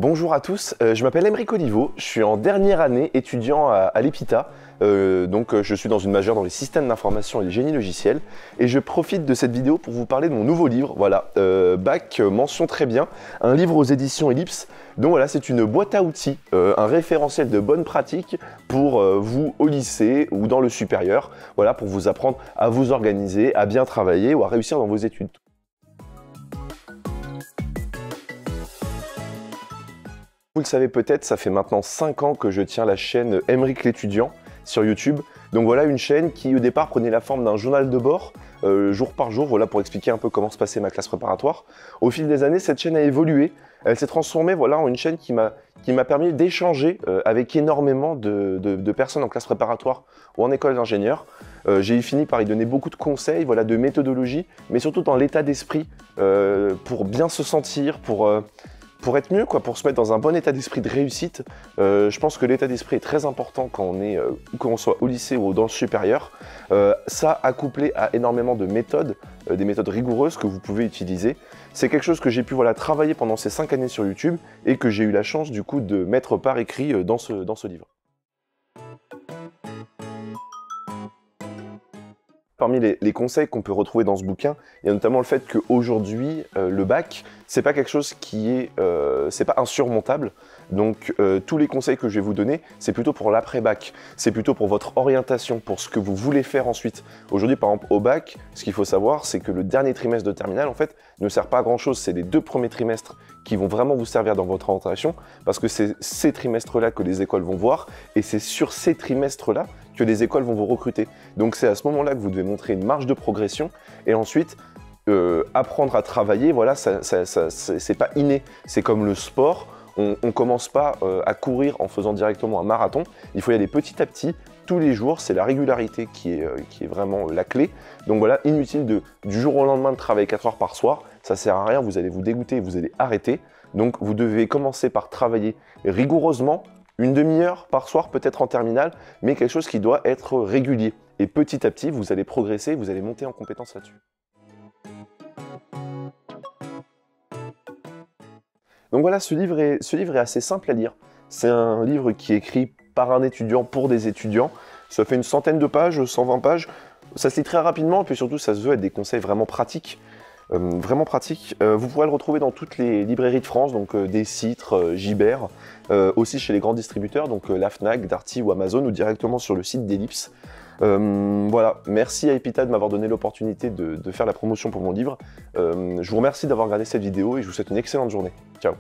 Bonjour à tous, je m'appelle Aymeric Oliveau, je suis en dernière année étudiant à l'EPITA, je suis dans une majeure dans les systèmes d'information et les génies logiciels et je profite de cette vidéo pour vous parler de mon nouveau livre, voilà, Bac mention très bien, un livre aux éditions Ellipse. Donc voilà, c'est une boîte à outils, un référentiel de bonnes pratiques pour vous au lycée ou dans le supérieur, voilà, pour vous apprendre à vous organiser, à bien travailler ou à réussir dans vos études. Vous le savez peut-être, ça fait maintenant 5 ans que je tiens la chaîne Aymeric l'étudiant sur YouTube. Donc voilà, une chaîne qui au départ prenait la forme d'un journal de bord, jour par jour, voilà, pour expliquer un peu comment se passait ma classe préparatoire. Au fil des années, cette chaîne a évolué. Elle s'est transformée voilà, en une chaîne qui m'a permis d'échanger avec énormément de personnes en classe préparatoire ou en école d'ingénieur. J'ai fini par y donner beaucoup de conseils, voilà, de méthodologie, mais surtout dans l'état d'esprit pour bien se sentir, pour être mieux, pour se mettre dans un bon état d'esprit de réussite. Je pense que l'état d'esprit est très important quand on soit au lycée ou dans le supérieur. Ça, accouplé à énormément de méthodes, des méthodes rigoureuses que vous pouvez utiliser. C'est quelque chose que j'ai pu travailler pendant ces 5 années sur YouTube et que j'ai eu la chance du coup de mettre par écrit dans ce livre. Parmi les conseils qu'on peut retrouver dans ce bouquin, il y a notamment le fait qu'aujourd'hui, le bac, c'est pas quelque chose qui est, c'est pas insurmontable. Donc tous les conseils que je vais vous donner, c'est plutôt pour l'après-bac, c'est plutôt pour votre orientation, pour ce que vous voulez faire ensuite. Aujourd'hui, par exemple, au bac, ce qu'il faut savoir, c'est que le dernier trimestre de terminale, en fait, ne sert pas à grand-chose. C'est les 2 premiers trimestres qui vont vraiment vous servir dans votre orientation, parce que c'est ces trimestres-là que les écoles vont voir, et c'est sur ces trimestres-là que les écoles vont vous recruter. Donc c'est à ce moment-là que vous devez montrer une marge de progression, et ensuite, apprendre à travailler, voilà, c'est pas inné. C'est comme le sport. On ne commence pas à courir en faisant directement un marathon. Il faut y aller petit à petit, tous les jours. C'est la régularité qui est vraiment la clé. Donc voilà, inutile du jour au lendemain de travailler 4 heures par soir. Ça ne sert à rien, vous allez vous dégoûter et vous allez arrêter. Donc vous devez commencer par travailler rigoureusement, une demi-heure par soir, peut-être en terminale, mais quelque chose qui doit être régulier. Et petit à petit, vous allez progresser, vous allez monter en compétence là-dessus. Donc voilà, ce livre est assez simple à lire. C'est un livre qui est écrit par un étudiant pour des étudiants. Ça fait une centaine de pages, 120 pages. Ça se lit très rapidement et puis surtout, ça se veut être des conseils vraiment pratiques. Vous pourrez le retrouver dans toutes les librairies de France, donc des Citres, Gibert, aussi chez les grands distributeurs, donc la Fnac, Darty ou Amazon, ou directement sur le site d'Ellipse. Voilà, merci à EPITA de m'avoir donné l'opportunité de faire la promotion pour mon livre. Je vous remercie d'avoir regardé cette vidéo et je vous souhaite une excellente journée. Ciao.